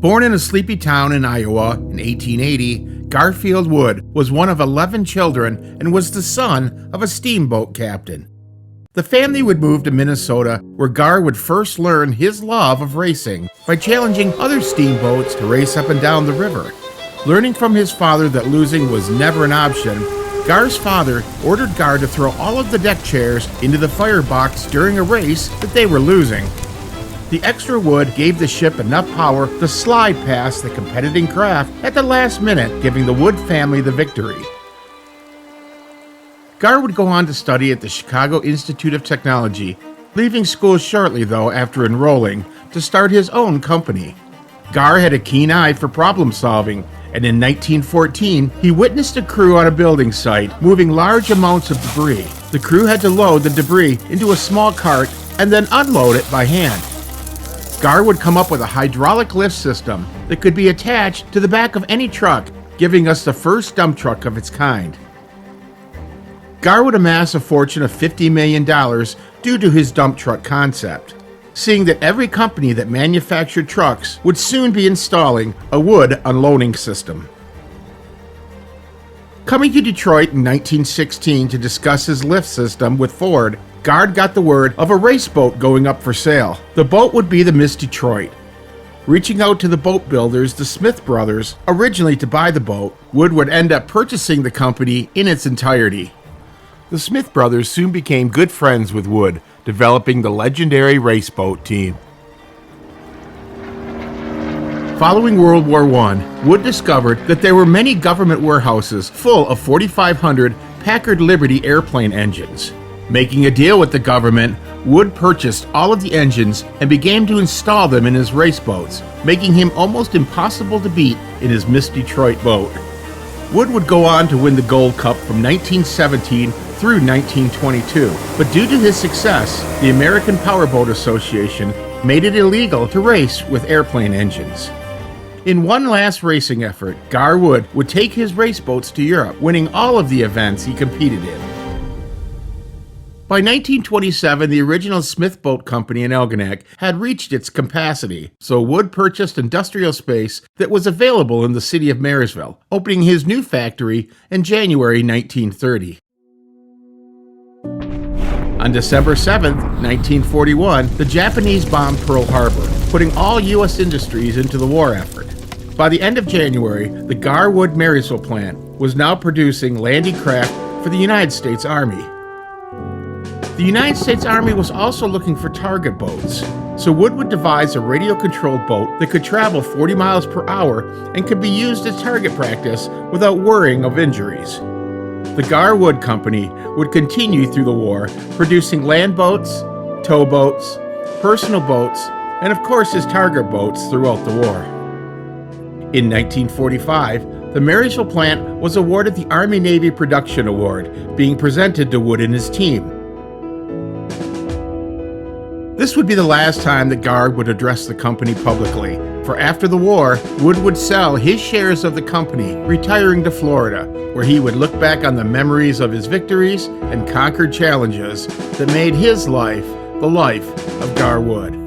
Born in a sleepy town in Iowa in 1880, Garfield Wood was one of 11 children and was the son of a steamboat captain. The family would move to Minnesota, where Gar would first learn his love of racing by challenging other steamboats to race up and down the river. Learning from his father that losing was never an option, Gar's father ordered Gar to throw all of the deck chairs into the firebox during a race that they were losing. The extra wood gave the ship enough power to slide past the competing craft at the last minute, giving the Wood family the victory. Gar would go on to study at the Chicago Institute of Technology, leaving school shortly, though, after enrolling, to start his own company. Gar had a keen eye for problem solving, and in 1914, he witnessed a crew on a building site moving large amounts of debris. The crew had to load the debris into a small cart and then unload it by hand. Gar would come up with a hydraulic lift system that could be attached to the back of any truck, giving us the first dump truck of its kind. Gar would amass a fortune of $50 million due to his dump truck concept, seeing that every company that manufactured trucks would soon be installing a wood unloading system. Coming to Detroit in 1916 to discuss his lift system with Ford, Gar got the word of a race boat going up for sale. The boat would be the Miss Detroit. Reaching out to the boat builders, the Smith brothers, originally to buy the boat, Wood would end up purchasing the company in its entirety. The Smith brothers soon became good friends with Wood, developing the legendary race boat team. Following World War I, Wood discovered that there were many government warehouses full of 4,500 Packard Liberty airplane engines. Making a deal with the government, Wood purchased all of the engines and began to install them in his race boats, making him almost impossible to beat in his Miss Detroit boat. Wood would go on to win the Gold Cup from 1917 through 1922, but due to his success, the American Powerboat Association made it illegal to race with airplane engines. In one last racing effort, Gar Wood would take his race boats to Europe, winning all of the events he competed in. By 1927, the original Smith Boat Company in Algonac had reached its capacity, so Wood purchased industrial space that was available in the city of Marysville, opening his new factory in January 1930. On December 7, 1941, the Japanese bombed Pearl Harbor, putting all U.S. industries into the war effort. By the end of January, the Gar Wood Marysville plant was now producing landing craft for the United States Army. The United States Army was also looking for target boats, so Wood would devise a radio-controlled boat that could travel 40 miles per hour and could be used as target practice without worrying of injuries. The Gar Wood Company would continue through the war, producing land boats, towboats, personal boats, and of course his target boats throughout the war. In 1945, the Marysville plant was awarded the Army-Navy Production Award, being presented to Wood and his team. This would be the last time that Gar would address the company publicly, for after the war, Wood would sell his shares of the company, retiring to Florida, where he would look back on the memories of his victories and conquered challenges that made his life the life of Gar Wood.